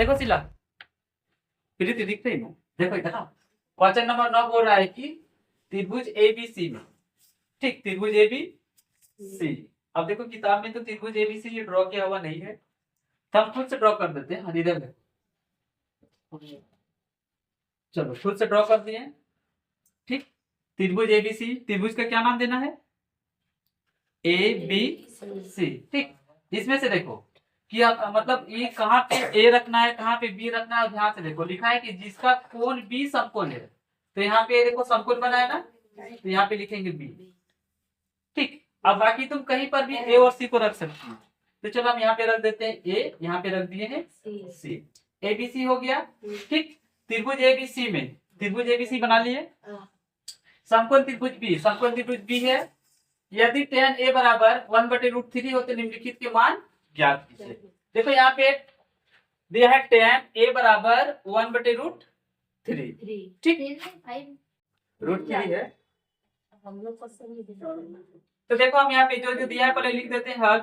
देखो सिला प्रीति दिख रही है, देखो इधर क्वेश्चन नंबर 9 बोल रहा है कि त्रिभुज एबीसी में, ठीक, त्रिभुज एबीसी। अब देखो किताब में तो त्रिभुज एबीसी ड्रॉ किया हुआ नहीं है, तो हम खुद से ड्रॉ कर देते हैं। इधर चलो खुद से ड्रॉ कर दिए, ठीक। त्रिभुज एबीसी, त्रिभुज का क्या नाम देना है? ए बी सी, ठीक। इसमें से देखो कि मतलब ये कहाँ पे ए रखना है, कहाँ पे बी रखना है। ध्यान से देखो, लिखा है कि जिसका कोण बी समकोण है, तो यहाँ पे देखो समकोण बना है ना, तो यहाँ पे लिखेंगे बी, ठीक। अब बाकी तुम कहीं पर भी ए और सी को रख सकती हो, तो चलो हम यहाँ पे रख देते हैं ए, यहाँ पे रख दिए हैं सी, एबीसी हो गया, ठीक। त्रिभुज एबीसी में, त्रिभुज एबीसी बना लिए। समकोण त्रिभुज बी, समकोण त्रिभुज बी है। यदि tan a बराबर 1/√3 हो तो निम्नलिखित के मान ज्ञात कीजिए। देखो यहाँ पे दिया है tan a बराबर 1/√3, ठीक, √3 है। तो देखो हम यहाँ पे जो जो दिया है पहले लिख देते हैं हल,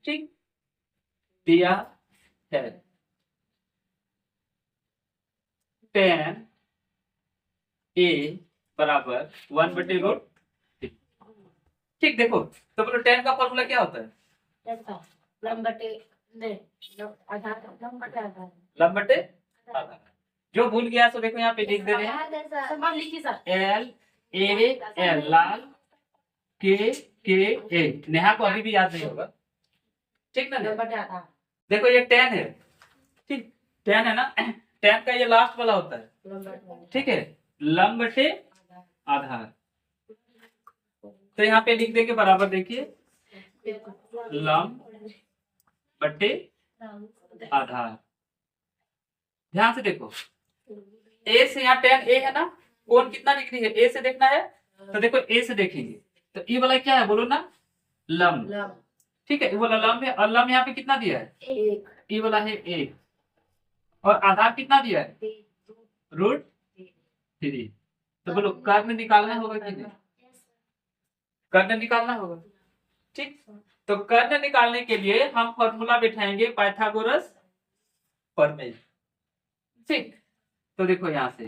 ठीक। दिया है tan a बराबर 1/√3, ठीक। देखो तो बोलो tan का फॉर्मूला क्या होता है? लंब बटे आधार। जो भूल गया तो देखो यहाँ पे लिख दे रहे हैं एल ए एल, लाल के ए। नेहा को अभी भी याद नहीं होगा, ठीक ना? देखो ये tan है, ठीक, tan है ना, tan का ये लास्ट वाला होता है, ठीक है, लंब बटे आधार। तो यहाँ पे लिख देंगे बराबर, देखिए लंब बटे आधार। ध्यान से देखो, ए से यहाँ tan a है ना, कोण कितना डिग्री है ए से देखना है, तो देखो ए से देखेंगे तो ये वाला क्या है बोलो ना, लंब, ठीक है, ये वाला लंब है। और लंब यहाँ पे कितना दिया है? ये वाला है 1, और आधार कितना दिया है? √3। तो बोलो कर्ण निकालना होगा कि नहीं? कर्ण निकालना होगा, ठीक। तो कर्ण निकालने के लिए हम फॉर्मूला बिठाएंगे पाइथागोरस प्रमेय, ठीक। तो देखो यहाँ से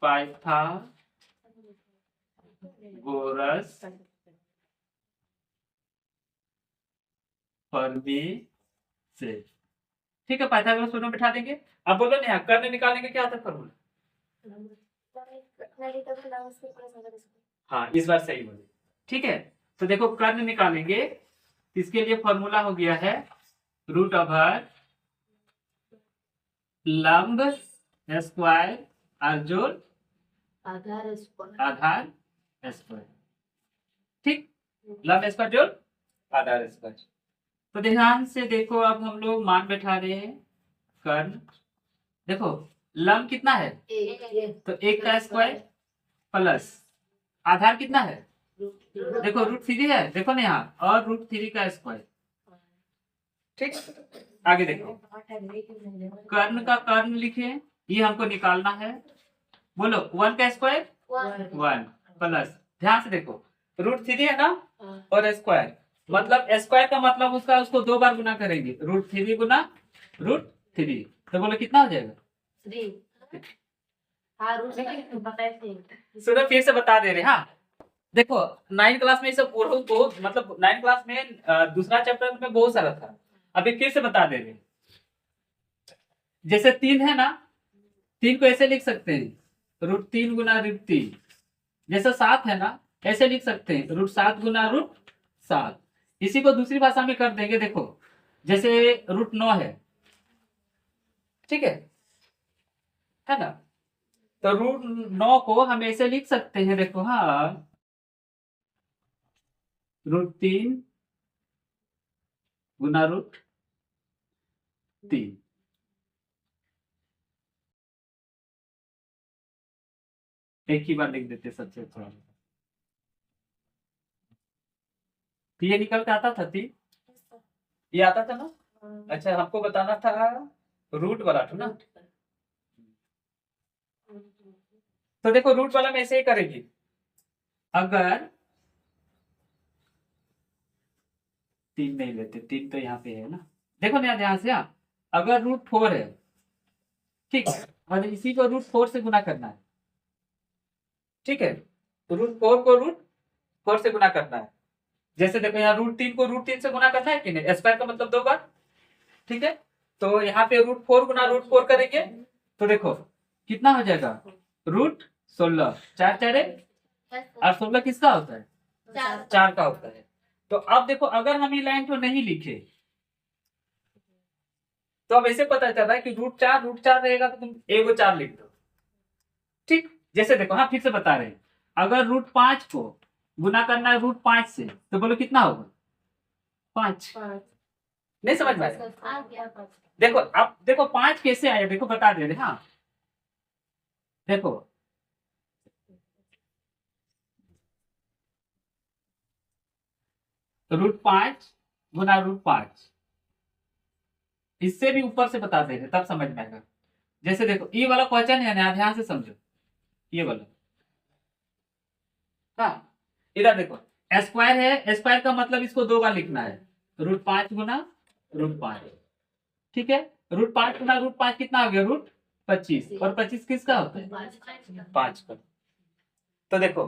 पाइथागोरस प्रमेय से, ठीक है, पाइथागोरस प्रमेय बिठा देंगे। अब बोलो नहीं, कर्ण निकालने का क्या होता है फॉर्मूला? हाँ इस बार सही बोले, ठीक है। तो देखो कर्ण निकालेंगे, इसके लिए फॉर्मूला हो गया है √/, लंब स्क्वायर और जोड़ आधार स्क्वायर, ठीक, लंब स्क्वायर जोड़ आधार स्क्वायर। तो ध्यान से देखो, अब हम लोग मान बैठा रहे हैं कर्ण। देखो लंब कितना है? 1, तो 1 का स्क्वायर प्लस आधार कितना है? देखो √3 है, देखो ना यहाँ, और √3 का स्क्वायर, ठीक। आगे देखो कर्ण का कर्ण लिखे, ये हमको निकालना है। बोलो 1 का स्क्वायर 1 प्लस, ध्यान से देखो √3 है ना, और स्क्वायर, मतलब स्क्वायर का मतलब उसका उसको 2 बार गुना करेंगे, √3 गुना √3, तो बोलो कितना हो जाएगा? 3। सुनो फिर से बता दे रहे, हाँ देखो 9 क्लास में सब बहुत मतलब 9 क्लास में दूसरा चैप्टर में बहुत सारा था, अभी फिर से बता दे रहे। जैसे 3 है ना, 3 को ऐसे लिख सकते हैं √3 गुना √3। जैसे 7 है ना, ऐसे लिख सकते हैं √7 गुना √7। इसी को दूसरी भाषा में कर देंगे, देखो जैसे √9 है, ठीक है ना, तो √9 को हम ऐसे लिख सकते हैं, देखो हाँ, √3 गुना √3। एक ही बार लिख देते सबसे अच्छा, ये निकल के आता था 3, ये आता था ना। अच्छा हमको बताना था रूट वाला था ना, तो देखो रूट वाला में ऐसे ही करेंगे। अगर 3 नहीं लेते, 3 तो यहाँ पे है ना, देखो ना ध्यान से, हाँ, अगर √4 है, ठीक है, और इसी को √4 से गुना करना है, ठीक है, √4 को √4 से गुना करना है। जैसे देखो यहाँ √3 को √3 से गुना करना है कि नहीं, स्क्वायर का मतलब 2 बार, ठीक है। तो यहाँ पे √4 गुना √4 करेंगे तो देखो कितना हो जाएगा, √16, 4 4 और 16 किसका होता है, 4 का होता है। तो अब देखो अगर हम ये लाइन को नहीं लिखे तो अब ऐसे पता चल रहा है कि √4 रहेगा तो तुम एगो 4 लिख दो, ठीक। जैसे देखो, हाँ फिर से बता रहे हैं, अगर √5 को गुना करना है √5 से तो बोलो कितना होगा, 5। नहीं समझ में आया? देखो अब देखो 5 कैसे आया, देखो बता दे रहे, हाँ देखो √5 गुना √5, इससे भी ऊपर से बता दे रहे तब समझ में आएगा। जैसे देखो ये वाला क्वेश्चन है ना, ध्यान से समझो, ये वाला, हाँ इधर देखो स्क्वायर है, स्क्वायर का मतलब इसको 2 बार लिखना है, √5 गुना √5, ठीक है। √5 गुना √5 कितना हो गया, √25, और 25 किसका होता है, 5 का। तो देखो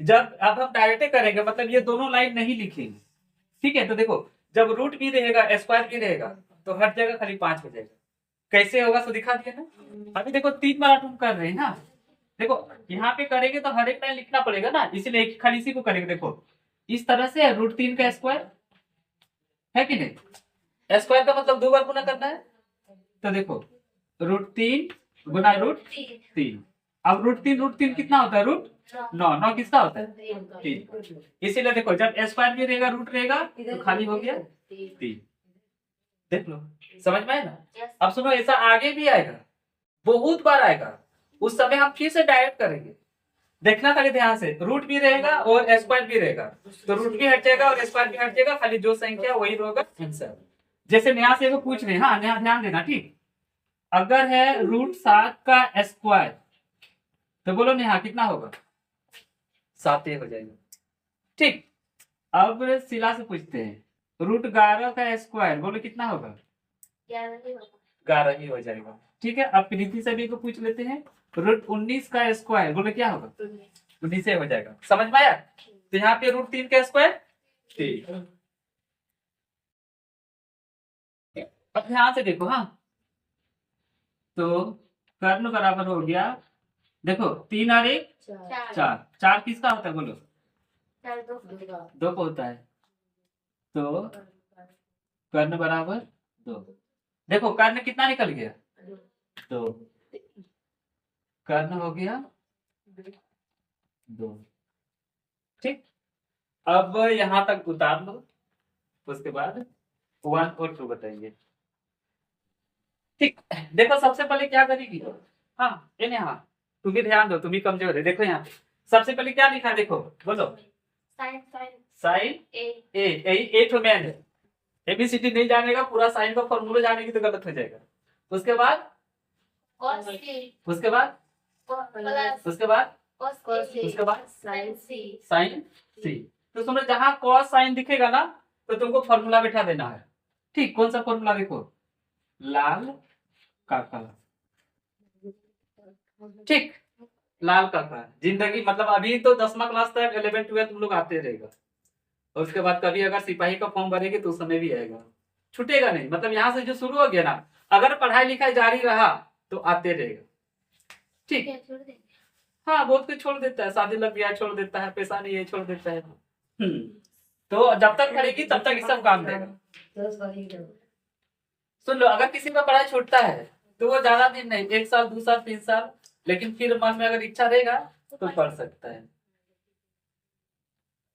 जब अब हम डायरेक्ट करेंगे मतलब ये दोनों लाइन नहीं लिखेंगे, ठीक है। तो देखो जब रूट भी रहेगा स्क्वायर भी रहेगा तो हर जगह खाली 5 हो जाएगा। कैसे होगा तो दिखा दिया ना। अभी देखो 3 बार हम कर रहे हैं ना, देखो यहाँ पे करेंगे तो हर एक लाइन लिखना पड़ेगा ना, इसीलिए खाली इसी को करेंगे। देखो इस तरह से √3 का स्क्वायर है कि नहीं, स्क्वायर का मतलब 2 बार गुना करना है। तो देखो √3 गुना √3, अब √3 कितना होता है, √9 किसका होता है, 3। इसीलिए देखो जब स्क्वायर भी रहेगा रूट रहेगा तो खाली हो गया 3। देख लो समझ में आया ना। अब सुनो ऐसा आगे भी आएगा, बहुत बार आएगा, उस समय हम फिर से डायरेक्ट करेंगे। देखना खाली ध्यान से, रूट भी रहेगा और स्क्वायर भी रहेगा, तो रूट भी हट जाएगा और स्क्वायर भी हट जाएगा, खाली जो संख्या वही होगा आंसर। जैसे नेहा से पूछ रहे हैं, हाँ नेहा ध्यान देना, ठीक। अगर है √7 का स्क्वायर तो बोलो नेहा कितना होगा, 7 हो जाएगा, ठीक। अब शिला से पूछते हैं √11 का स्क्वायर, बोलो कितना होगा, 11 ही हो जाएगा, ठीक है। अब प्रीति से भी को पूछ लेते हैं √19 का स्क्वायर, बोलो क्या होगा, 19 हो जाएगा। समझ में आया? तो यहाँ पे √3 का स्क्वायर 3। अब ध्यान से देखो, हाँ तो कर्ण बराबर हो गया, देखो 3 और 1 4, 4 किसका होता है बोलो, 2 का होता है, तो कर्ण बराबर 2। देखो कर्ण कितना निकल गया, 2, कर्ण हो गया 2, ठीक। अब यहां तक उतार लो, उसके बाद 1 और 2 बताइए, ठीक। देखो सबसे पहले क्या करेगी, हाँ ये नहीं, हाँ तुम भी ध्यान दो, तुम भी कमजोर है। देखो यहाँ पे सबसे पहले क्या लिखा, देखो बोलो साइन ए तो मैन है, एबीसीडी नहीं जानेगा, पूरा साइन का फॉर्मूला जानेगी तो गलत हो जाएगा। उसके बाद उसके बाद उसके बाद उसके बाद साइन सी। तो सुनो जहां कॉस साइन दिखेगा ना तो तुमको फॉर्मूला बैठा देना है, ठीक। कौन सा फॉर्मूला, देखो लाल काका, ठीक। लाल काका जिंदगी मतलब अभी तो 10वां क्लास तक 11 12 तुम लोग आते रहेगा, और उसके बाद कभी अगर सिपाही का फॉर्म भरेगी तो उस समय भी आएगा, छूटेगा नहीं। मतलब यहाँ से जो शुरू हो गया ना, अगर पढ़ाई लिखाई जारी रहा तो आते रहेगा, ठीक। हाँ बहुत कुछ छोड़ देता है, शादी लग गया छोड़ देता है, पैसा नहीं है छोड़ देता है, तो जब तक करेगी तब तक ये सब काम देगा। सुन लो, अगर किसी का पढ़ाई छूटता है तो वो ज्यादा दिन नहीं, 1 साल 2 साल 3 साल, लेकिन फिर मन में अगर इच्छा रहेगा तो पढ़ सकता है।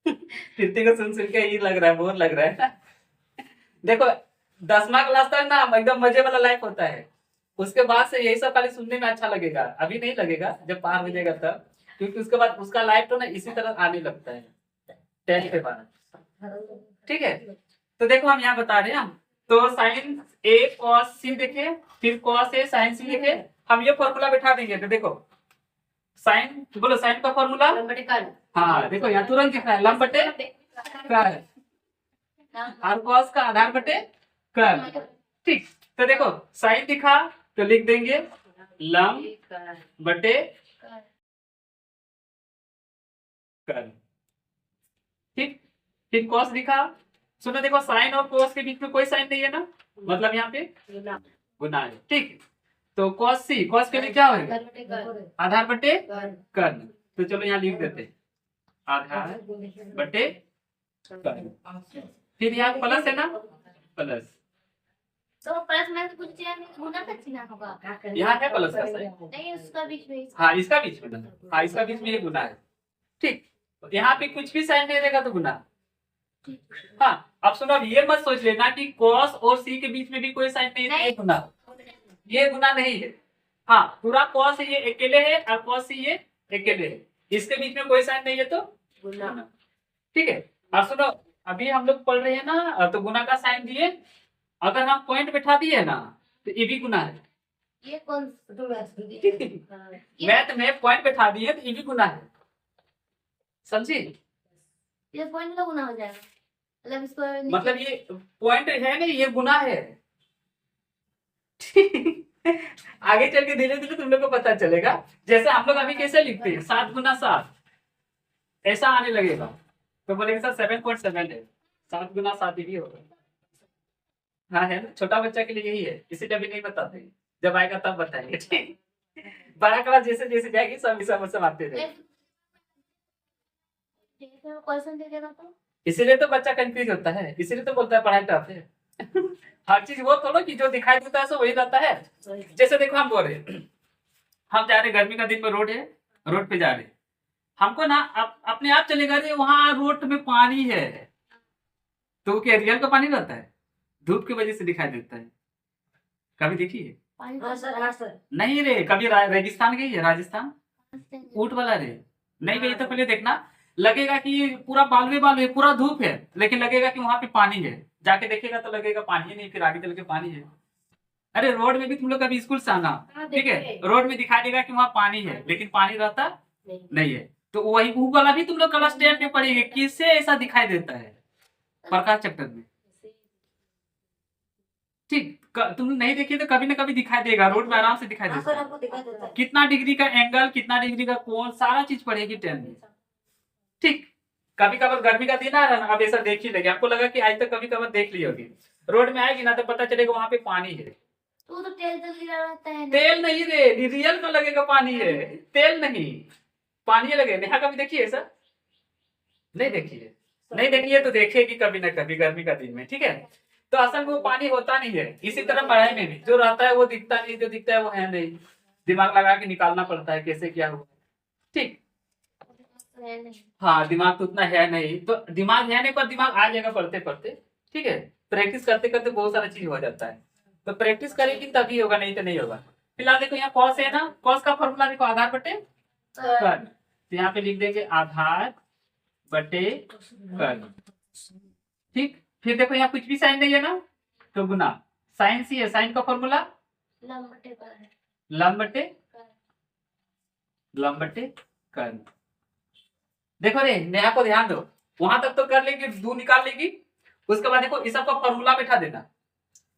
कीर्ति को सुन के ये लग रहा है, बोर लग रहा है ना। देखो 10वां क्लास तक ना एकदम मजे वाला लाइफ होता है, उसके बाद से यही सब खाली सुनने में अच्छा लगेगा, अभी नहीं लगेगा, जब पार हो जाएगा तब, क्योंकि उसके बाद उसका लाइफ तो ना इसी तरह आने लगता है 10 के बाद, ठीक है। तो देखो हम यहाँ बता रहे हैं, तो साइन ए कॉस सी देखे, फिर कॉस ए साइन सी देखे, हम ये फॉर्मूला बैठा देंगे। तो देखो साइन, बोलो साइन का फॉर्मूला, हाँ देखो यहाँ तुरंत दिख रहा है, लंब बटे कर्ल, और कॉस का आधार बटे कर्ण। ठीक, तो देखो साइन दिखा तो लिख देंगे लंब बटे कर्ण। ठीक, फिर कॉस दिखा, सुनो देखो साइन और कॉस के बीच में कोई साइन नहीं है ना, मतलब यहाँ पे गुना है। ठीक, तो कॉस सी, कॉस के लिए क्या होगा आधार बटे कर्ण। तो चलो यहाँ लिख देते हैं आधार बटे कर्ण। फिर यहाँ प्लस है ना, प्लस तो प्लस में कुछ गुना का चिन्ह होगा, यहाँ है प्लस का साइन, नहीं उसका बीच में, हाँ इसका बीच में ना, हाँ इसका बीच में ये गुना है। ठीक, यहाँ पे कुछ भी साइन नहीं रहेगा तो गुना। हाँ अब सुनो, अब ये मत सोच लेना कि कॉस और सी के बीच में भी कोई साइन नहीं है, ये गुना, ये गुना नहीं है। हाँ पूरा कॉस ये अकेले है और कॉस सी ये अकेले है, इसके बीच में कोई साइन नहीं है तो गुना। ठीक है, अब सुनो अभी हम लोग पढ़ रहे हैं ना, तो गुना का साइन दिए, अगर हम पॉइंट बैठा दिए ना तो ये भी गुना है। ये कौन मैथ में पॉइंट बैठा दिए तो ये भी गुना है, समझी? ये पॉइंट का गुना हो जाएगा, मतलब इसको मतलब ये पॉइंट है नहीं, ये गुना है। आगे चल के धीरे धीरे तुम लोग को पता चलेगा, जैसे हम लोग अभी कैसे लिखते हैं 7 गुना 7, ऐसा आने लगेगा तो बोलेंगे सर 7.7 है, 7 गुना 7 भी होगा। हाँ है ना, छोटा बच्चा के लिए यही है, इसीलिए अभी नहीं बताते, जब आएगा तब बताएंगे। ठीक, बड़ा क्लास जैसे जैसे जाएगी सब आते रहे, क्वेश्चन दे देगा तो इसीलिए तो बच्चा कंफ्यूज होता है, इसीलिए तो बोलता है पढ़ाई टफ है। हर चीज वो थोड़ा कि जो दिखाई देता है सो वही रहता है। जैसे देखो हम बोल रहे हम जा रहे, गर्मी का दिन में रोड है, रोड पे जा रहे, हमको ना अपने आप चलेगा रे वहां रोड में पानी है, तो क्या रियल का पानी रहता है, धूप की वजह से दिखाई देता है। कभी देखिए नहीं रे, कभी रेगिस्तान गई है, राजस्थान ऊंट वाला रे, नहीं गई तो पहले देखना, लगेगा कि पूरा बालुए बालुए पूरा धूप है, लेकिन लगेगा कि वहां पे पानी है, जाके देखेगा तो लगेगा पानी ही नहीं, फिर आगे चल के पानी है। अरे रोड में भी तुम लोग कभी स्कूल से आना, ठीक है, रोड में दिखाई देगा कि वहाँ पानी है, लेकिन पानी रहता नहीं है। तो वही वो वाला भी तुम लोग क्लास 10 में पढ़ेंगे, किससे ऐसा दिखाई देता है, प्रकाश चैप्टर में। ठीक, तुम नहीं देखिए तो कभी ना कभी दिखाई देगा, रोड में आराम से दिखाई देता है, कितना डिग्री का एंगल, कितना डिग्री का कोण, सारा चीज पढ़ेगी 10 में। ठीक, कभी कभार गर्मी का दिन आ रहा ना, अब ऐसा देख ही लेगी, आपको लगा कि आज तक कभी कभार देख ली होगी, रोड में आएगी ना तो पता चलेगा वहां पे पानी है। तो तेल तो गिरा रहता है ना। तेल नहीं रे, रियल में लगेगा पानी है, तेल नहीं, पानी लगे। नेहा कभी देखिए ऐसा? नहीं देखिए, नहीं देखिए तो देखेगी कभी ना कभी गर्मी का दिन में। ठीक है, तो असल में वो पानी होता नहीं है। इसी तरह पढ़ाई में भी जो रहता है वो दिखता नहीं, जो दिखता है वो है नहीं, दिमाग लगा के निकालना पड़ता है कैसे क्या हुआ। ठीक, हाँ दिमाग तो उतना है नहीं, तो दिमाग है नहीं पर दिमाग आ जाएगा पढ़ते पढ़ते। ठीक है, प्रैक्टिस करते करते बहुत सारा चीज हो जाता है, तो प्रैक्टिस करेगी तभी होगा, नहीं तो नहीं होगा। फिलहाल देखो यहाँ कॉस है ना, कॉस का फॉर्मूला देखो आधार बटे कर्ण, तो यहाँ पे लिख देंगे आधार बटे कर्ण। ठीक, फिर देखो यहाँ कुछ भी साइन नहीं है ना, तो गुना, साइन सी है, साइन का फॉर्मूला लंब बटे कर्ण। देखो रे नेहा को ध्यान दो, वहां तक तो कर लेगी, दो निकाल लेगी, उसके बाद देखो इस सबका फॉर्मूला बैठा देना,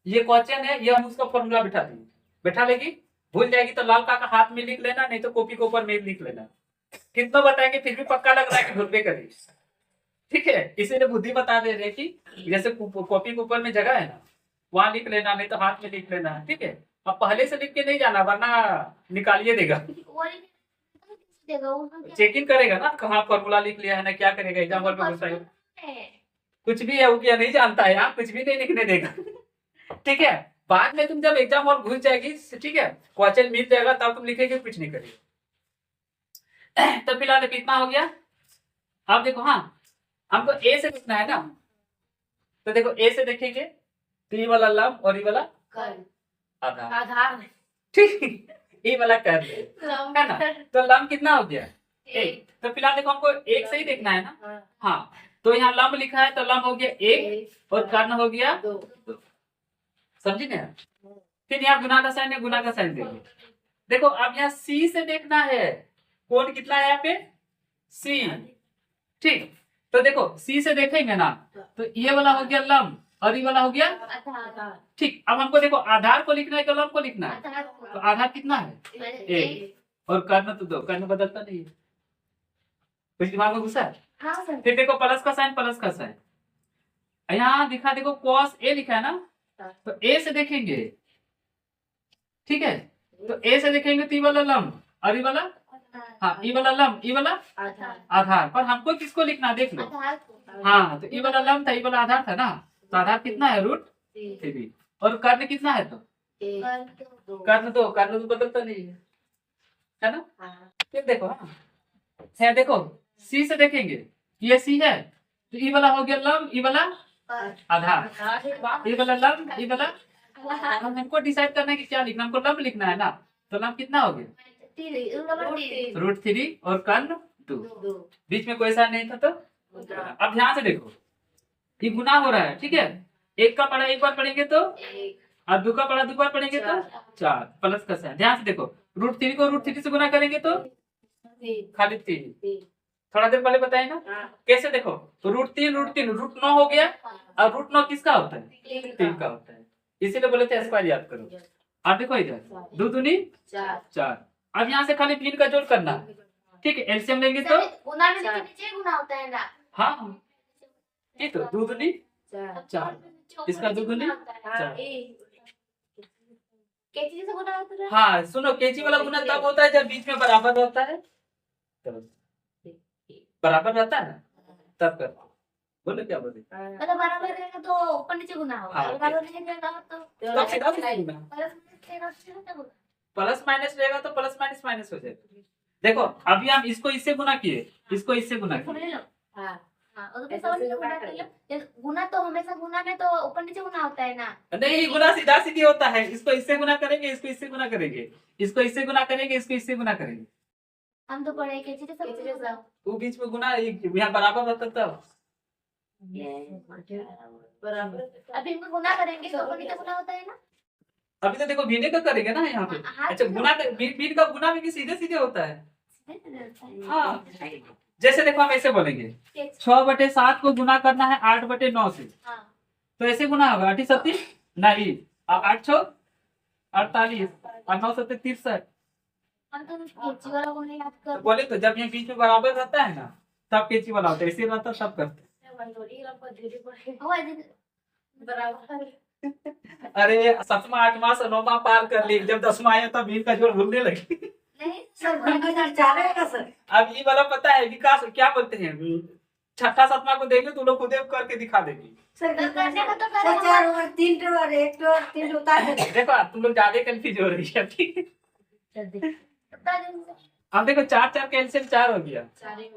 ये क्वेश्चन है, ये हम उसका फॉर्मूला बैठा लेगी, भूल जाएगी तो लाल का हाथ में लिख लेना, नहीं तो कॉपी के ऊपर में लिख लेना। कितना बताएंगे फिर भी पक्का लग रहा है कि भूल करी। ठीक है, इसीलिए बुद्धि बता दे रहे कि जैसे कॉपी के ऊपर में जगह है ना, वहां लिख लेना, नहीं तो हाथ में लिख लेना। ठीक है, अब पहले से लिख के नहीं जाना वरना निकालिए देगा, चेक इन करेगा ना कहाँ फॉर्मूला लिख लिया है ना, क्या करेगा एग्जाम हॉल में घुसाएगा, कुछ भी है वो क्या नहीं जानता है, यहाँ कुछ भी नहीं लिखने देगा। ठीक है, बाद में तुम जब एग्जाम हॉल घुस जाएगी, ठीक है, क्वेश्चन मिल जाएगा तब तुम लिखेगी, कुछ नहीं करेगी। तो फिलहाल कितना हो गया, अब देखो, हाँ हमको ए से लिखना है ना, तो देखो ए से देखेंगे तो ये वाला लंब और ये वाला आधार। ठीक, ये वाला कर है ना, तो लंब कितना हो गया 1, तो फिलहाल देखो हमको एक से ही देखना है ना। हाँ, तो यहाँ लंब लिखा है तो लंब हो गया 1 और कर्ण हो गया 2, समझी ना। फिर यहाँ गुना का साइन है, गुना का साइन देंगे। देखो अब यहाँ सी से देखना है, कोण कितना है यहाँ पे सी। ठीक, तो देखो सी से देखेंगे ना, तो ये वाला हो गया लंब और ये वाला हो गया। आधार ठीक, अब हमको देखो आधार को लिखना है कि लंब को लिखना है। आधार तो आधार कितना है? एक। और कर्ण तो 2, कर्ण बदलता नहीं है। कुछ दिमाग में घुसा है? हाँ सर फिर देखो प्लस का साइन, प्लस का साइन यहाँ दिखा, देखो cos a लिखा है ना, तो a से देखेंगे, ठीक है, तो a से देखेंगे तो ये वाला लंब और ये वाला, हाँ ये वाला लंब, ये वाला आधार आधार। पर हमको किसको लिखना है देख लो। आधार हाँ, तो ये वाला लंब था, ये वाला आधार था ना, तो आधार कितना है? √3। और कर्ण कितना है? तो कर्ण तो बदलता नहीं है ना। फिर देखो, हाँ है, देखो सी से देखेंगे, ये सी है, तो ये वाला हो गया लंब, ये वाला आधार, ये वाला लंब, ये वाला। हमको डिसाइड करना है कि क्या लिखना, हमको लंब लिखना है ना, तो लंब कितना हो गया? √3 और कर्ण 2। बीच में कोई सा नहीं था। तो अब ध्यान से देखो, ये गुना हो रहा है, ठीक है। एक का पढ़ा एक बार पढ़ेंगे तो, और 2 का पढ़ा 2 बार पढ़ेंगे तो 4, प्लस का साइन। ध्यान से देखो, √3 को √3 से गुना करेंगे तो खाली 3। थोड़ा देर पहले बताए ना कैसे, देखो √3 √9 हो गया, और √9 किसका होता है? 3 का होता है, इसीलिए बोले थे स्क्वायर याद करो। अब देखो इधर 2 दूनी 4। अब यहाँ से खाली 3 का जोड़ करना है, ठीक है। एलसीएम लेंगे तो गुना में नीचे गुना होता है ना। हाँ, ये तो 2 दूनी 4, इसका 2 दूनी 4। कैची से गुना होता है। हाँ सुनो, केची वाला गुना तब होता है जब बीच में बराबर रहता है, बराबर रहता है तब कर। बोलो क्या बोले? मतलब बराबर रहेगा तो ऊपर नीचे गुना होगा, हाँ, बराबर नहीं रहेगा तो तब सीधा गुना। प्लस माइनस रहेगा तो प्लस माइनस माइनस हो जाएगा। देखो अभी हम इसको इससे गुना किए, इसको इससे गुना किए। हाँ हाँ, और तो समझ लो गुना कर लो। गुना तो हमेशा गुना में तो ऊपर नीचे गुना होता है ना। नहीं, गुना सीधा सीधी होता है। इसको इससे गुना करेंगे, इसको इससे गुना करेंगे, इसको इससे गुना करेंगे, इसको इससे गुना करेंगे। हम तो पढ़े कैसे सब वो बीच में गुना यहाँ बराबर रहता तब। बराबर। अभी हम गुना करेंगे तो ऊपर नीचे गुना होता है ना। अभी तो देखो भिन्ने का करेंगे ना यहाँ पे। अच्छा, गुना बीन का गुना भी सीधे सीधे होता है। हाँ, जैसे देखो हम ऐसे बोलेंगे 6/7 को गुना करना है 8/9 से, तो ऐसे गुना होगा 8 7 नहीं, 8 6 48 और 9 7 63। हम तो कैची वाला गुना याद कर। बोले तो जब ये बीच में बराबर रहता है ना तब कैची वाला होता है, ऐसे रहता तब करते। बराबर। अरे 7वां 8वां से 9वां पार कर ली, जब 10वां आया तब बीन का जोड़ भूलने लगी। नहीं सर भूल जाएगा सर। अब ये वाला पता है विकास क्या बोलते हैं, 6ठा 7वां को देंगे तो लोग खुद करके दिखा देंगे। सर करने का तो सर करेंगे। 4 और 3 और 1 और 3 उतार दे। देखो तुम लोग ज्यादा कंफ्यूज हो रही है, ठीक है। अब देखो 4 4 का एलसीएम 4 हो गया।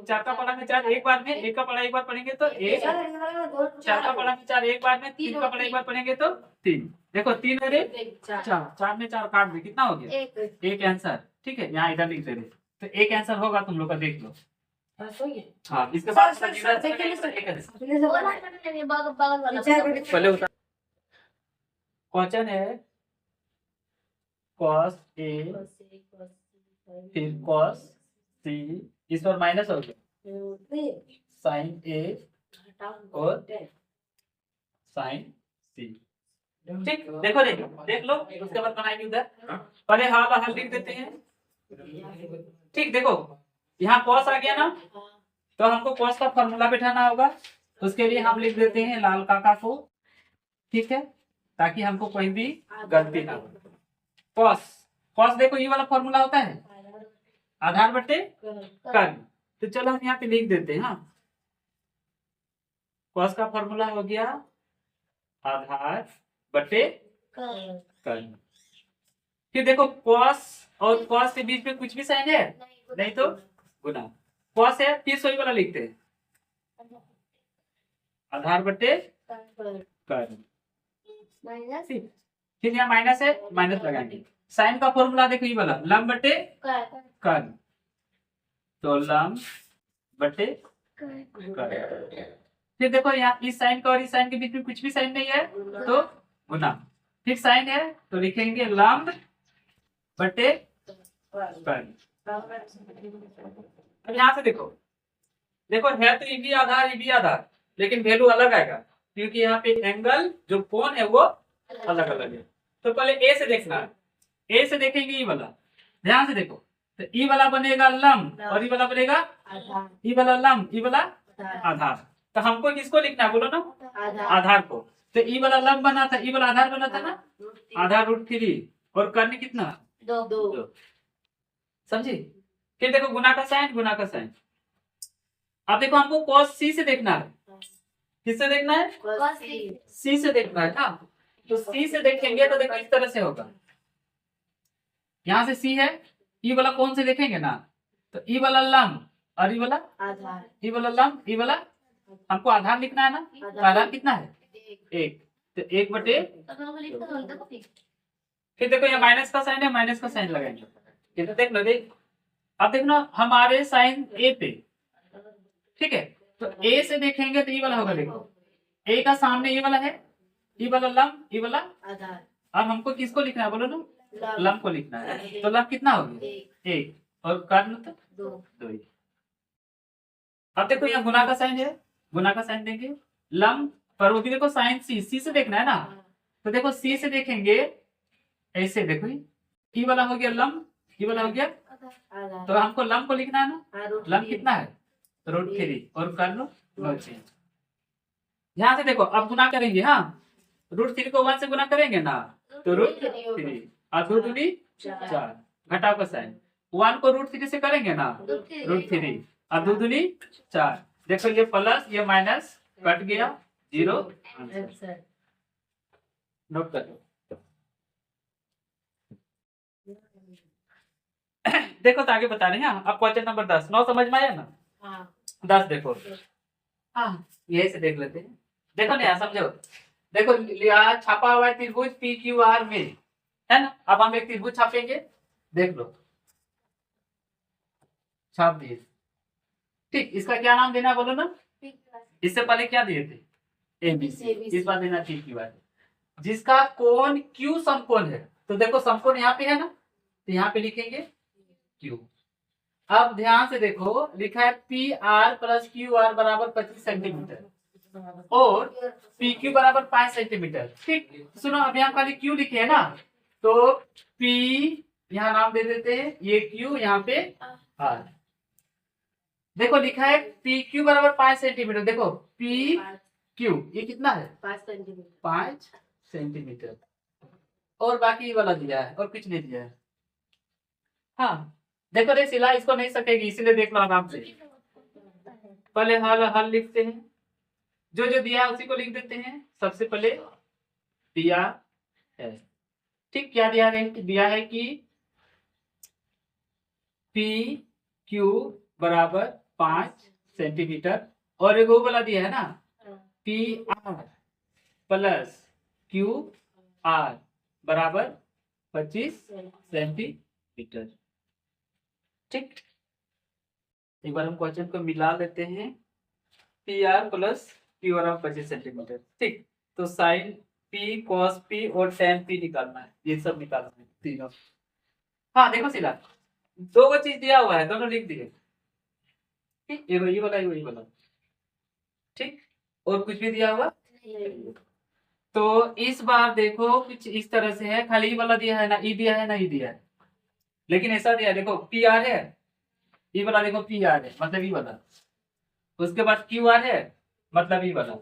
4 का पढ़ा में 4 एक बार में, 1 का पढ़ा एक बार पढ़ेंगे तो 1, 4 का पढ़ा में 4 एक बार में, 3 का पढ़ा एक बार पढ़ेंगे तो 3। देखो 3 और 1 4, 4 में 4 काट दे, कितना हो गया? एक आंसर, ठीक है। यहाँ इधर लिख दे रहे, तो एक आंसर होगा, तुम लोग का देख लो। हाँ, इसके बाद पहले उतार। क्वेश्चन है cos A फिर cos C, इस पर माइनस हो गया sin A और sin C। ठीक, देखो देख लो, उसके बाद बनाएंगे उधर। पहले हल लिख देते हैं। ठीक, देखो यहाँ cos आ गया ना, तो हमको cos का फॉर्मूला बैठाना होगा। उसके लिए हम लिख देते हैं लाल काका को, ठीक है, ताकि हमको कोई भी गलती ना हो। cos देखो ये वाला फॉर्मूला होता है आधार बटे कर्ण, तो चलो हम यहाँ पे लिख देते हैं। हाँ, cos का फॉर्मूला हो गया आधार बटे कर्ण। फिर देखो cos और cos के बीच में कुछ भी साइन है नहीं, तो गुना। cos है फिर सोई वाला लिखते हैं आधार बटे कर्ण, फिर यहाँ माइनस है, माइनस लगाएंगे। साइन का फॉर्मूला देखो ये वाला लंब बटे कर्ण, तो लंब बटे कर्ण। फिर देखो यहाँ इस साइन का और इस साइन के बीच में कुछ भी साइन नहीं है तो गुना, फिर साइन है तो लिखेंगे लंब बटे कर्ण। अब यहाँ से देखो है तो ये भी आधार लेकिन वैल्यू अलग आएगा। क्योंकि यहाँ पे एंगल जो कोण है वो अलग अलग है। तो पहले ए से देखना है, ए से देखेंगे ई वाला, ध्यान से देखो। तो ई वाला बनेगा लंब और ई वाला बनेगा ई वाला लंब, ई वाला आधार। तो हमको किसको लिखना है बोलो ना, आधार को। तो ई वाला लंब बना था, ई वाला आधार बना था ना, आधार √3 और कर्ण कितना 2। समझी। फिर देखो गुना का साइन, गुना का साइन। अब देखो हमको cos c से देखना है, किससे देखना है, c से देखना है ना। तो c से देखेंगे तो देखो इस तरह से होगा, यहाँ से c है, ई वाला कौन से देखेंगे ना, तो ई वाला लंब और ई वाला आधार, ई वाला लंब, ई वाला हमको आधार लिखना है ना। तो आधार कितना है 1, तो 1/। फिर देखो ये माइनस का साइन है, माइनस का साइन लगाएंगे। ये तो देख लो, देख अब देखना हमारे साइन ए पे, ठीक है। तो ए से देखेंगे तो ये वाला होगा, देखो ए का सामने ये वाला है, ये वाला लंब, ये वाला आधार। अब हमको किसको लिखना है बोलो ना, लंब को लिखना है। तो लंब कितना हो गया 1 और कर्ण तो 2। अब देखो यहाँ गुना का साइन है, गुना का साइन देंगे लंब पर, वो भी देखो साइन सी से देखना है ना। तो देखो सी से देखेंगे ऐसे, देखो ई वाला हो गया लंब, ये वाला हो गया, तो हमको लंब को लिखना है ना। लंब कितना है √3 और कर्ण 9। यहाँ से देखो अब गुना करेंगे, हाँ √3 को 1 से गुना करेंगे ना, तो √3 और 2 दूनी 4, घटाव का साइन 1 को √3 से करेंगे ना, √3 और 2 दूनी 4। देखो ये प्लस ये माइनस कट गया, 0 आंसर। नोट कर लो। देखो तो आगे बता रहे हैं। अब क्वेश्चन नंबर 10, 9 समझ में आया ना। 10 देखो, हाँ यही से देख लेते हैं। देखो ना समझो, देखो यहाँ छापा हुआ है त्रिभुज PQR में, है ना। अब हम एक त्रिभुज छापेंगे, देख लो छाप दिए, ठीक। इसका क्या नाम देना है बोलो ना, इससे पहले क्या दिए थे ABC, इस बार देना PQR, जिसका कोण Q समकोण है। तो देखो समकोण यहाँ पे है ना, तो यहाँ पे लिखेंगे Q। अब ध्यान से देखो लिखा है PR + QR = 25 सेंटीमीटर और PQ = 5 सेंटीमीटर, ठीक। सुनो अब यहाँ खाली Q लिखे है ना, तो P यहाँ नाम दे देते हैं, ये Q यहाँ पे R। देखो लिखा है PQ = 5 सेंटीमीटर, देखो PQ ये कितना है 5 सेंटीमीटर और बाकी वाला दिया है और कुछ नहीं दिया है। हाँ देखो रे सिला इसको नहीं सकेगी, इसलिए देख लो आराम से। पहले हल लिखते हैं, जो जो दिया है उसी को लिख देते हैं। सबसे पहले दिया है, ठीक, क्या दिया है, दिया है कि PQ = 5 सेंटीमीटर और एक वो वाला दिया है ना PR + QR = 25 सेंटीमीटर, ठीक। एक बार हम क्वेश्चन को मिला लेते हैं, PR + QR 25 सेंटीमीटर, ठीक। तो साइन P, cos P और tan P निकालना है, ये सब निकालना है तीनों। हाँ देखो सिला दो चीज दिया हुआ है, दोनों लिख दिए, ठीक। ये वाला, ठीक, और कुछ भी दिया हुआ। तो इस बार देखो कुछ इस तरह से है, खाली ई वाला दिया है ना, ई दिया है ना, ई दिया है, लेकिन ऐसा दिया है देखो PR है, ई वाला देखो PR है मतलब ई वाला, उसके बाद QR है मतलब ई वाला।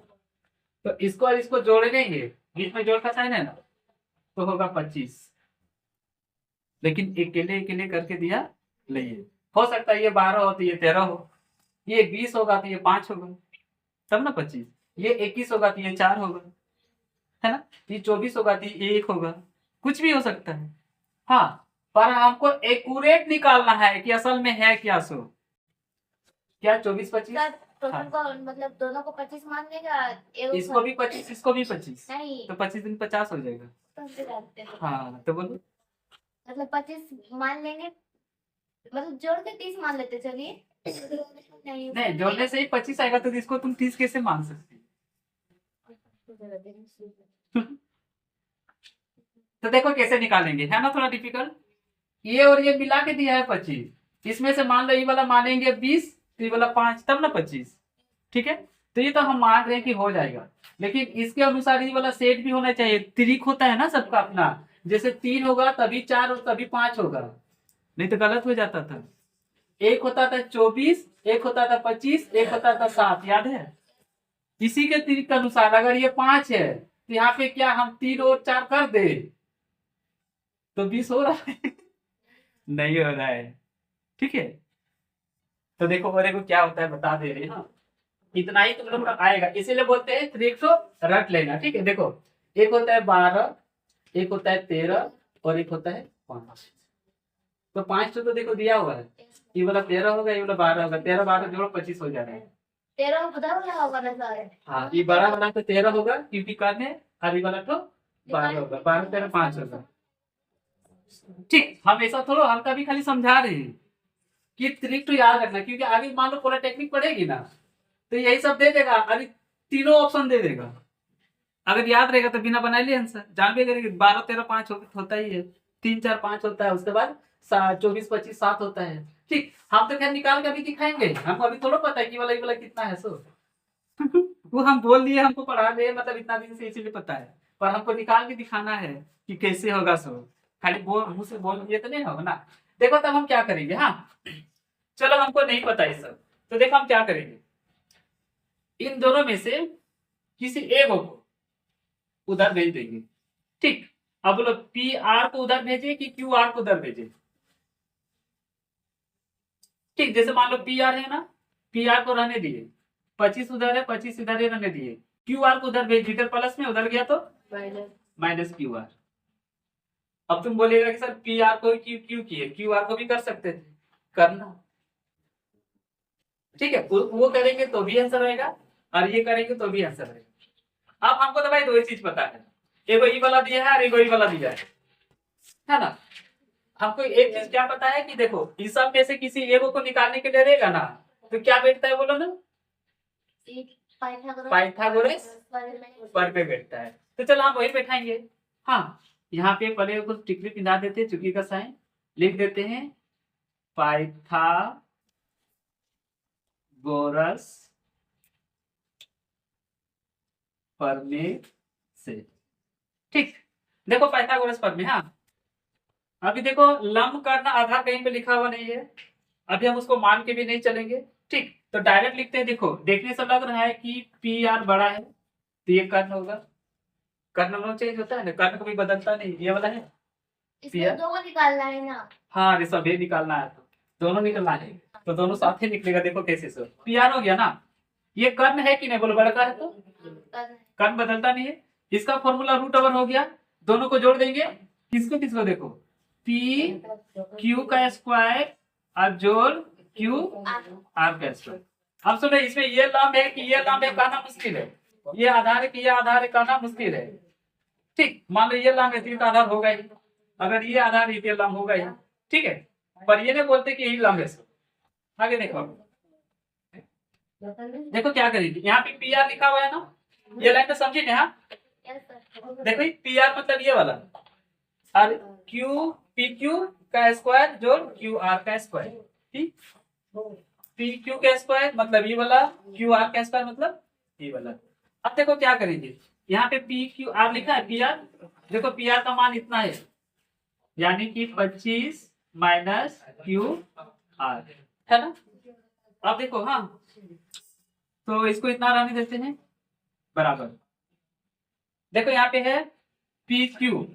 तो इसको और इसको जोड़ देंगे, बीच में जोड़ का साइन है ना, तो होगा 25। लेकिन अकेले अकेले करके दिया नहीं, हो सकता है ये 12 हो तो ये 13 हो, ये 20 होगा तो ये 5 होगा, तब ना 25, ये 21 होगा तो ये 4 होगा, है ना, ये 24 होगा तो ये 1 होगा, कुछ भी हो सकता है। हाँ पर हमको एक्यूरेट निकालना है कि असल में है क्या, सो क्या 24 25 टोटल को मतलब दोनों को 25 मान लेगा, इसको भी 25 इसको भी 25, नहीं तो 25 दिन 50 हो जाएगा। हाँ तो बोलो मतलब 25 मान लेंगे, मतलब जोड़ के 30 मान लेते, चलिए। नहीं जोड़ने से ही 25 आएगा, तो इसको तुम 30 कैसे मान सकती। तो देखो कैसे निकालेंगे, है ना, थोड़ा डिफिकल्ट। ये और ये मिला के दिया है 25, इसमें से मान लो ये वाला मानेंगे 20 तो ये वाला 5, तब ना 25, ठीक है। तो ये तो हम मान रहे हैं कि हो जाएगा, लेकिन इसके अनुसार ये वाला सेट भी होना चाहिए। त्रिक होता है ना सबका अपना, जैसे 3 होगा तभी 4 और तभी 5 होगा, नहीं तो गलत हो जाता था। एक होता था 24, एक होता था 25, एक होता था 7, याद है। इसी के त्रिक के अनुसार अगर ये 5 है तो यहाँ पे क्या हम 3 और 4 कर दे तो 20 हो रहा है नहीं हो रहा है, ठीक है। तो देखो मेरे को क्या होता है बता दे रहे हैं। हाँ, इतना ही तुम लोग का आएगा, इसीलिए बोलते हैं त्रिक को रट लेना, ठीक है। देखो एक होता है 12, एक होता है 13 और एक होता है 5। तो 5 तो देखो दिया हुआ है, ये वाला 13 होगा, ये वाला 12 होगा, 13 12 जोड़ो 25 हो जा रहा है। 13 पता वाला होगा ना सारे। हाँ, ये बड़ा वाला तो 13 होगा क्योंकि कर्ण है, और ये वाला तो 12 होगा, 12 13 5 होगा, ठीक। हम ऐसा थोड़ा हल्का भी खाली समझा रहे हैं कि त्रिक तो याद रखना, क्योंकि आगे मान लो पॉलिटेक्निक पढ़ेगी ना तो यही सब दे देगा, अभी तीनों ऑप्शन दे देगा। अगर याद रहेगा तो बिना बनाए लिए आंसर जान भी करेंगे। 12 13 5 होता ही है, 3 4 5 होता है, उसके बाद 24 25 7 होता है, ठीक। हम तो खैर निकाल के अभी दिखाएंगे, हमको अभी थोड़ा पता है कि वाला ये वाला कितना है। सो वो हम बोल दिए, हमको पढ़ा रहे, मतलब इतना दिन से इसीलिए पता है, पर हमको निकाल के दिखाना है कि कैसे होगा। सो खाली बोल मुंह से बोल दिए तो नहीं होगा ना। देखो तब हम क्या करेंगे। हाँ चलो, हमको नहीं पता ये सब, तो देखो हम क्या करेंगे, इन दोनों में से किसी एक को उधर भेज देंगे, ठीक। अब बोलो पी आर को उधर भेजे कि क्यू आर को उधर भेजे, ठीक। जैसे मान लो पी आर है ना, पी आर को रहने दिए, 25 उधर है 25 इधर ही रहने दिए, क्यू आर को उधर भेज, इधर प्लस में उधर गया तो माइनस क्यू आर। अब तुम बोलेगा कि सर पी आर को क्यू क्यू किए, क्यू आर को भी कर सकते थे, करना, ठीक है। वो करेंगे तो भी आंसर रहेगा और ये करेंगे तो भी आंसर रहेगा। अब हमको तो भाई दो ही चीज पता है, एगो ई वाला दिया है और एगो ई वाला दिया है ना। हमको एक चीज क्या पता है कि देखो इस सब में से किसी एगो को निकालने के लिए रहेगा ना, तो क्या बैठता है बोलो ना, पाइथागोरस पर पे बैठता है। तो चलो हम वही बैठाएंगे। हाँ, यहाँ पे पहले कुछ टिकली पिंधा देते हैं, चुकी का साइन लिख देते हैं, पाइथागोरस प्रमेय से, ठीक। देखो पाइथागोरस प्रमेय। हाँ, अभी देखो लंब करना आधार कहीं पे लिखा हुआ नहीं है, अभी हम उसको मान के भी नहीं चलेंगे, ठीक। तो डायरेक्ट लिखते हैं। देखो देखने से लग रहा है कि पी आर बड़ा है तो ये कर्ण होगा, कर्ण नो चेंज होता है ना, कर्ण कभी बदलता नहीं, ये वाला है इसमें दो को निकालना है ना। हाँ, ये सब निकालना है, तो दोनों निकलना है, तो दोनों साथ ही निकलेगा। देखो कैसे सो पी आर हो गया ना, ये कर्ण है कि नहीं बोलो, बड़ा है तो कर्ण बदलता नहीं है, इसका फॉर्मूला रूट ओवर हो गया, दोनों को जोड़ देंगे, किसको किसको, देखो पी क्यू का स्क्वायर और जोड़ क्यू आर का स्क्वायर। अब सुनो, इसमें ये लंब है कि ये लंब है कहना मुश्किल है, ये आधार है कि ये आधार है कहना मुश्किल है, ठीक। मान लो ये लंब है तो ये तो आधार होगा ही, अगर ये आधार है तो ये लंब होगा ही, ठीक है। पर ये नहीं बोलते कि यही लंब है। आगे देखो, देखो क्या करेंगे, यहाँ पे पी आर लिखा हुआ है ना, ये लाइन तो समझी ना। हाँ देखो पी आर मतलब ये वाला, और क्यू पी क्यू का स्क्वायर जोड़ क्यू आर का स्क्वायर, ठीक। पी क्यू का स्क्वायर मतलब ये वाला, क्यू आर का स्क्वायर मतलब ये वाला। अब देखो क्या करेंगे, यहाँ पे पी क्यू आर लिखा है, पी आर देखो पी आर का मान इतना है, यानी कि 25 माइनस क्यू आर है ना। अब देखो, हाँ तो इसको इतना रहने देते हैं बराबर। देखो यहाँ पे है पी क्यू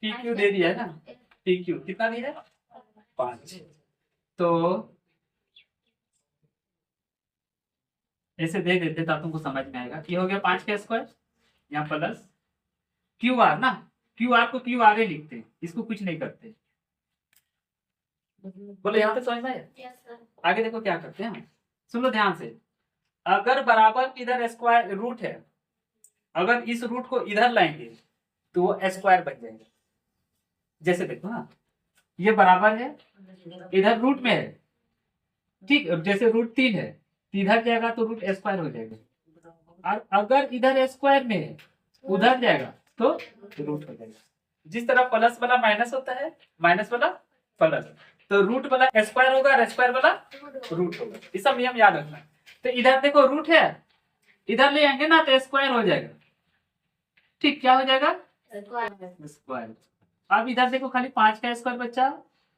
दे दिया है ना, पी क्यू कितना दिया है 5, तो ऐसे दे देते तब तुमको समझ में आएगा। ये हो गया 5 का स्क्वायर, यहाँ प्लस क्यू आर ना, क्यू आर को क्यू आर लिखते हैं, इसको कुछ नहीं करते। बोलो यहाँ पे समझ में आया। आगे देखो क्या करते हैं, सुनो ध्यान से। अगर बराबर इधर स्क्वायर रूट है, अगर इस रूट को इधर लाएंगे तो वो स्क्वायर बन जाएगा। जैसे देखो, हाँ ये बराबर है, इधर रूट में है, ठीक। जैसे रूट 3 है तो इधर जाएगा तो रूट स्क्वायर हो जाएगा, और अगर इधर स्क्वायर में है उधर जाएगा तो रूट हो जाएगा। जिस तरह प्लस वाला माइनस होता है, माइनस वाला प्लस, तो रूट वाला स्क्वायर होगा और स्क्वायर वाला रूट होगा। ये सब नियम याद रखना है। तो इधर देखो रूट है, इधर ले आएंगे ना तो स्क्वायर हो जाएगा। ठीक, क्या हो जाएगा? स्क्वायर। अब इधर देखो खाली 5 का स्क्वायर बचा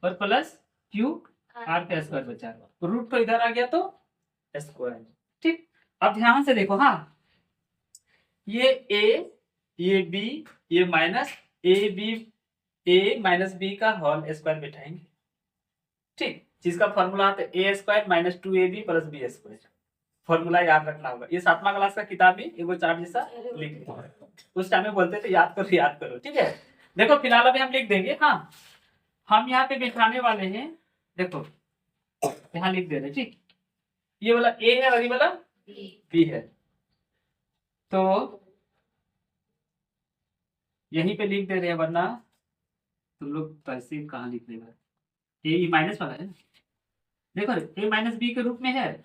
और प्लस क्यू आर का स्क्वायर बचा, रूट तो इधर आ गया तो स्क्वायर। ठीक, अब ध्यान से देखो, हाँ ये ए, ये बी, ये माइनस ए माइनस बी का होल स्क्वायर बैठाएंगे। ठीक, जिसका फॉर्मूला आता है A square minus 2ab plus B square. Formula याद रखना होगा, ये 7वां क्लास का किताब में एगो चार्ट जैसा लिख दिया है। उस टाइम में बोलते थे याद करो, ठीक है। देखो फिलहाल अभी हम लिख देंगे। हाँ, हम यहाँ पे बैठाने वाले हैं, देखो यहाँ लिख दे रहे हैं। ठीक, ये वाला ए है और ये वाला बी है, तो यहीं पे लिख दे रहे हैं, वरना तुम लोग पैसे कहाँ लिख देगा। ए माइनस वाला है ना, देखो ए माइनस बी के रूप में है,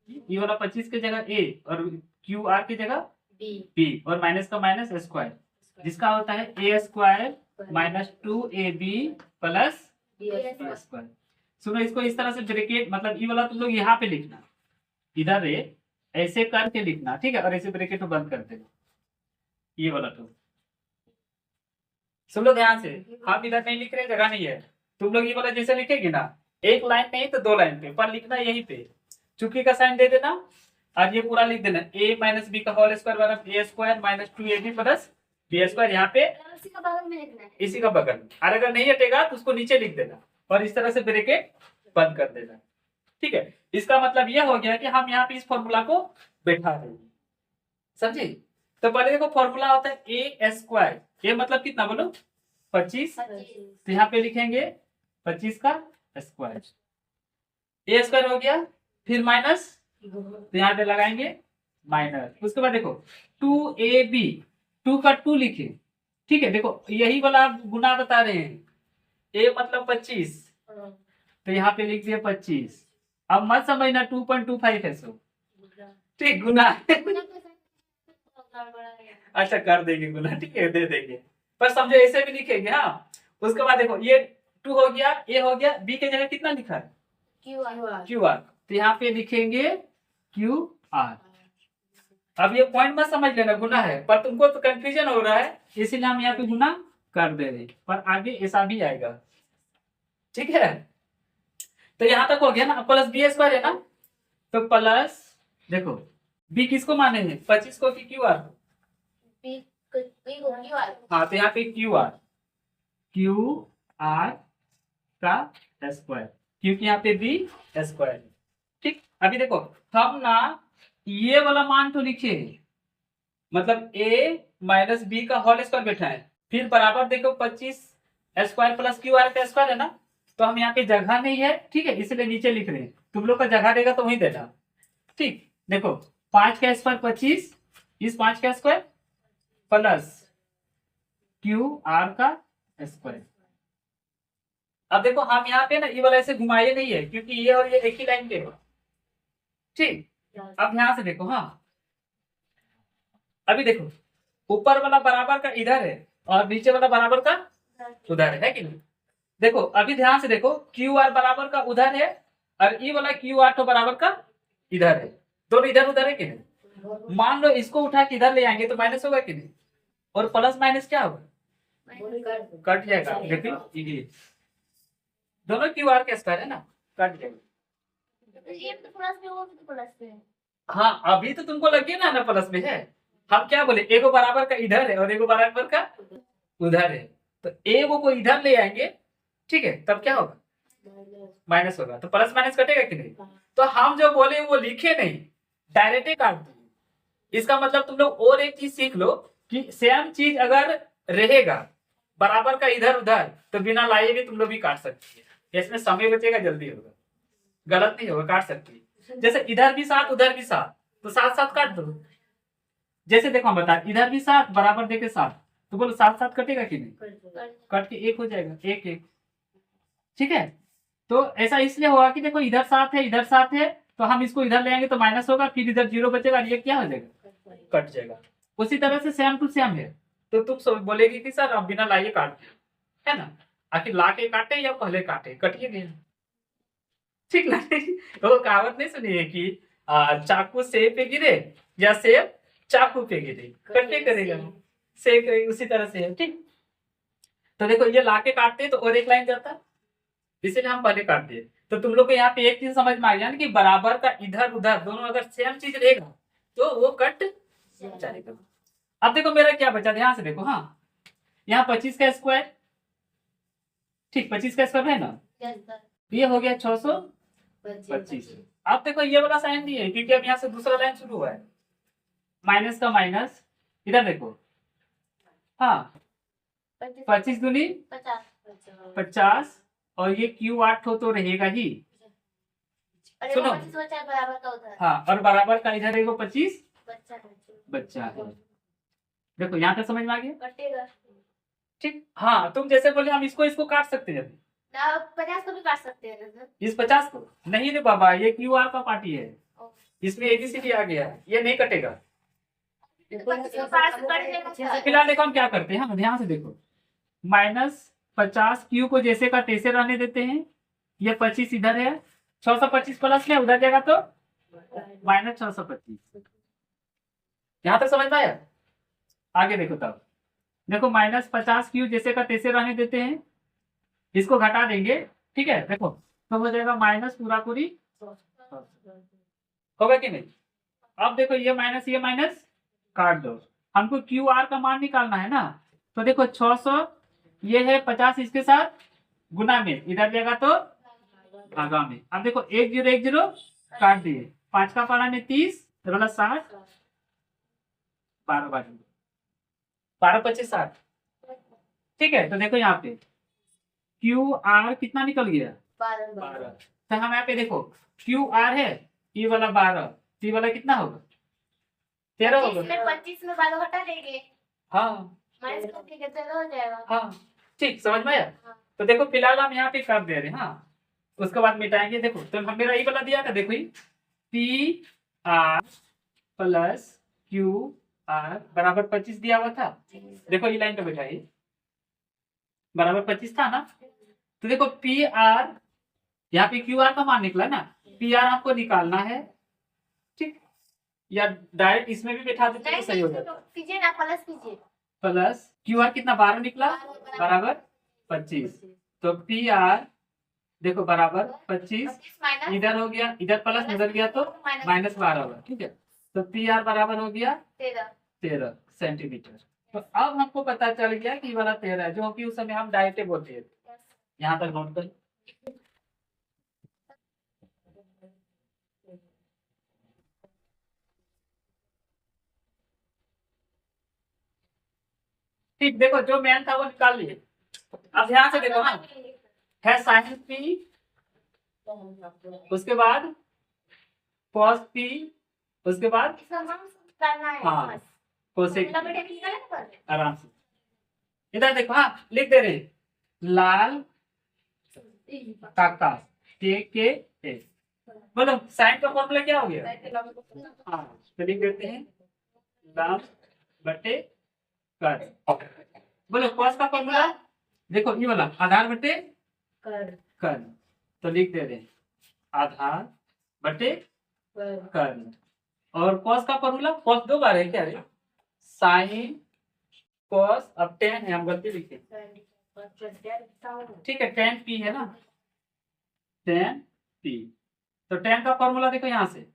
ये वाला 25 की जगह ए और क्यू आर की जगह बी और माइनस का माइनस स्क्वायर, जिसका होता है A square minus 2ab plus square. सुनो, इसको इस तरह से ब्रैकेट, मतलब ये वाला तुम लोग यहाँ पे लिखना, इधर ऐसे करके लिखना, ठीक है, और ऐसे ब्रैकेट को बंद कर देना, ये वाला तो सुन लो ध्यान से। हम इधर नहीं लिख रहे, जगह नहीं है, तुम लोग ये वाला जैसे लिखेगी ना, एक लाइन नहीं तो 2 लाइन पे, पर लिखना यहीं पे चुकी का साइन दे देना और ये पूरा लिख देना ए माइनस बी का होल स्क्वायर बराबर A square minus 2ab plus B square, यहाँ पे इसी का बगल में लिखना है। इसी का बगल, और अगर नहीं हटेगा तो उसको नीचे लिख देना और इस तरह से ब्रैकेट बंद कर देना। ठीक है, इसका मतलब यह हो गया कि हम यहाँ पे इस फॉर्मूला को बैठा रहे हैं, समझे। तो पहले देखो फॉर्मूला होता है ए स्क्वायर, ये मतलब कितना बोलो 25, तो यहाँ पे लिखेंगे 25 का स्क्वायर, ए स्क्वायर हो गया, फिर माइनस, तो यहाँ पे लगाएंगे माइनस। उसके बाद देखो 2ab, 2 का 2 लिखे, ठीक है। देखो यही वाला गुना बता रहे हैं, ए मतलब 25, तो यहाँ पे लिख दिया 25। अब मत समझना 2.25 है सो, ठीक, गुना अच्छा कर देंगे गुना, ठीक है, दे देंगे, पर समझो ऐसे भी लिखेंगे। हाँ, उसके बाद देखो ये 2 हो गया, ए हो गया, बी के जगह कितना लिखा है क्यू आर, तो यहाँ पे लिखेंगे क्यू आर। अब ये पॉइंट मत समझ लेना गुना है, पर तुमको तो कंफ्यूजन हो रहा है, इसीलिए हम यहाँ पे गुना कर दे रहे, पर आगे ऐसा भी आएगा, ठीक है। तो यहाँ तक हो गया ना, प्लस बी स्क्वायर है ना, तो प्लस देखो बी किसको माने हैं, 25 को कि क्यू आर को? हाँ, तो यहाँ पे क्यू आर का स्क्वायर, क्योंकि यहाँ पे बी स्क्वायर। ठीक, अभी देखो हम ना ये वाला मान तो लिखे, मतलब ए माइनस बी का होल स्क्वायर बैठा है, फिर बराबर देखो 25 स्क्वायर प्लस क्यू आर का स्क्वायर है ना, तो हम यहाँ पे जगह नहीं है, ठीक है, इसलिए नीचे लिख रहे हैं। तुम लोग का जगह देगा तो वही देना। ठीक, देखो 5 का स्क्वायर 25, इस 5 का स्क्वायर प्लस क्यू आर का स्क्वायर। अब देखो हम यहाँ पे ना ये वाला ऐसे घुमाए नहीं है, क्योंकि ये और ये एक ही लाइन पे हो। ठीक, अब यहाँ से देखो, हाँ अभी देखो ऊपर वाला बराबर का इधर है और नीचे वाला बराबर का उधर है कि नहीं। देखो अभी ध्यान से देखो, क्यू आर बराबर का उधर है और ई वाला क्यू आर तो बराबर का इधर है, दोनों इधर उधर है कि नहीं। मान लो इसको उठा के इधर ले आएंगे तो माइनस होगा कि नहीं, और प्लस माइनस क्या होगा, कट जाएगा। देखो ये दोनों क्यू आर के स्क्वायर है ना, कट जाएगा। हाँ, अभी तो तुमको लग गया ना प्लस में है। हम क्या बोले, एगो बराबर का इधर है और एगो बराबर का उधर है, तो एगो को इधर ले आएंगे, ठीक है, तब क्या होगा, माइनस होगा, तो प्लस माइनस कटेगा कि नहीं। तो हम जो बोले वो लिखे नहीं, डायरेक्ट ही काट दिए। इसका मतलब तुम लोग और एक चीज सीख लो कि सेम चीज अगर रहेगा बराबर का इधर उधर, तो बिना लाए भी तुम लोग भी काट सकती है, इसमें समय बचेगा, जल्दी होगा, गलत नहीं होगा, काट सकती है। जैसे इधर भी 7 उधर भी 7, तो 7 7 काट दो। जैसे देखो हम बता, इधर भी 7 बराबर देके 7, तो बोलो 7 7 कटेगा कि नहीं, कट के 1 हो जाएगा, 1 1, ठीक है। तो ऐसा इसलिए होगा कि देखो इधर 7 है इधर 7 है, तो हम इसको इधर ले आएंगे तो माइनस होगा, फिर इधर 0 बचेगा, ये क्या हो जाएगा, कट जाएगा। उसी तरह से सेम टू सेम है, तो तुम बोलेगी कि सर अब बिना लाइए काट, है ना, आखिर ला के काटे या पहले काटे, कटिए नहीं, ठीक ना। तो कहावत नहीं सुनी है कि चाकू सेब पे गिरे या सेब चाकू पे गिरे, कटे करेगा सेब उसी तरह से है। ठीक, तो देखो ये लाके काटते तो और एक लाइन जाता, इसीलिए हम पहले काटते हैं। तो तुम लोग को यहाँ पे एक चीज समझ में आ गया ना कि बराबर का इधर उधर दोनों अगर सेम चीज रहेगा तो वो कट जाएगा। अब देखो मेरा क्या बचा, ध्यान से देखो। हाँ, यहाँ 25 का स्क्वायर, ठीक 25 का स्क्वायर है ना, ये हो गया 625। अब देखो ये वाला साइन नहीं है क्योंकि अब यहाँ से दूसरा लाइन शुरू हुआ है, माइनस का माइनस, इधर देखो। हाँ, 25 दूनी 50 और ये Q8 हो तो रहेगा ही। सुनो, बराबर का उधर हाँ, और बराबर का इधर है वो 25 बच्चा है। देखो यहाँ तक समझ में आ गया। कटेगा ठीक, हाँ तुम जैसे बोले हम इसको काट सकते हैं, ना, 50 को भी काट सकते हैं ना? इस 50 को नहीं रे बाबा, ये QR का पार्टी है, इसमें ABCD आ गया, ये नहीं कटेगा। फिलहाल देखो हम क्या करते हैं, हाँ ध्यान से देखो, -50 Q को जैसे का तैसे रहने देते हैं, ये 25 इधर है, 625 प्लस में उधर जाएगा तो -625। यहाँ तक समझ में आया? आगे देखो तब, देखो -50 Q जैसे का तैसे रहने देते हैं, इसको घटा देंगे, ठीक है। देखो तो हो जाएगा माइनस पूरा पूरी, होगा कि नहीं? अब देखो ये माइनस काट दो, हमको QR का मान निकालना है ना, तो देखो 600 ये है 50 इसके साथ गुना में, इधर जाएगा तो भागा में। अब देखो 1 0 1 0 काट दिए, 5 का पारा में 30 वाला 60, 12 बाजू 12 25 60, ठीक है। तो देखो यहाँ पे QR कितना निकल गया 12। तो हम यहाँ पे देखो QR है ये वाला 12, ये वाला कितना होगा 13 होगा। 25 में 12 हटा देंगे, हाँ माइनस कर देंगे तो हो जाएगा। हाँ ठीक, समझ में आया? तो देखो फिलहाल हम यहाँ पे कर दे रहे हैं, हाँ उसके बाद मिटाएंगे। देखो तो हम मेरा ये वाला दिया था, देखो PR प्लस QR बराबर 25 दिया हुआ था। देखो ये लाइन पे बैठाइए, बराबर 25 था ना, तो देखो PR यहाँ पे QR का मान निकला ना, PR आपको निकालना है, ठीक, या डायरेक्ट इसमें भी बैठा देते तो सही हो जाता। कीजिए ना, प्लस कीजिए, प्लस QR कितना 12 निकला बराबर 25, तो PR देखो बराबर 25, इधर हो गया, इधर प्लस उधर गया तो -12 होगा, ठीक है। तो PR बराबर हो गया 13 सेंटीमीटर। तो अब हमको पता चल गया कि ये वाला 13 है, जो कि उस समय हम डायरेक्ट बोलते हैं। यहाँ तक नोट कर, ठीक। देखो जो मेन था वो निकाल लिए। अब ध्यान से देखो, हाँ है साइन P, उसके बाद cos P, उसके बाद हाँ कोसेक, आराम से इधर देखो, हाँ लिख दे रहे लाल काका के ए। बोलो साइन का फॉर्मूला क्या हो गया? हाँ तो लिख देते हैं लंब बटे कर। बोलो कॉस का फॉर्मूला, देखो ये वाला आधार बटे कर, तो लिख दे रहे हैं आधार बटे कर। और कॉस का फॉर्मूला, कॉस 2 बार है क्या रे? साइन कॉस, अब tan है, हम गलती लिखे, ठीक है tan P है ना, tan P। तो tan का फॉर्मूला देखो यहाँ से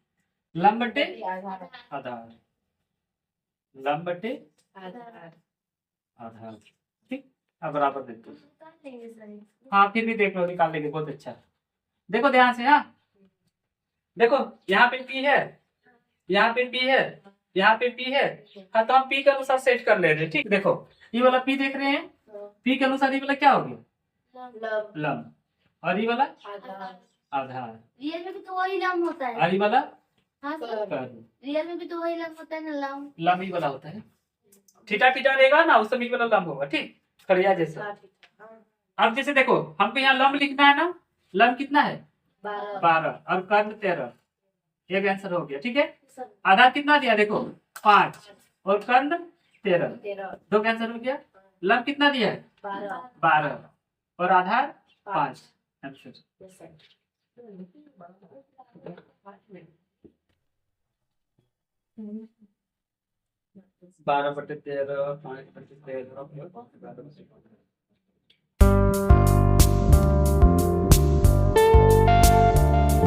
लंब बटे आधार, लंब बटे आधार, ठीक। अब बराबर देखो, हाँ फिर भी देख लो, निकाल लेंगे, बहुत अच्छा। देखो ध्यान से, हाँ देखो यहाँ पे P है, यहाँ पे P है, यहाँ पे P है, हाँ तो हम P के अनुसार सेट कर ले रहे हैं, ठीक। देखो ये वाला P देख रहे हैं, P के अनुसार ये वाला क्या हो गया लंब, और ये वाला आधार, रियल में भी तो वही लंब होता है। और ये वाला हाँ सर, कर, रियल में भी तो वही लंब होता है ना, लंब लंब ही वाला होता है, थीटा थीटा रहेगा ना उस समय वाला लंब होगा, ठीक खड़िया जैसा। अब जैसे देखो हमको यहाँ लंब लिखना है ना, लंब कितना है 12 और कर्ण 13, ये भी आंसर हो गया, ठीक है। आधार कितना दिया देखो 5 और कर्ण 13, 2 का आंसर हो गया। लंब कितना दिया है 12 और आधार 5, आंसर। 12/13 5/13 12/13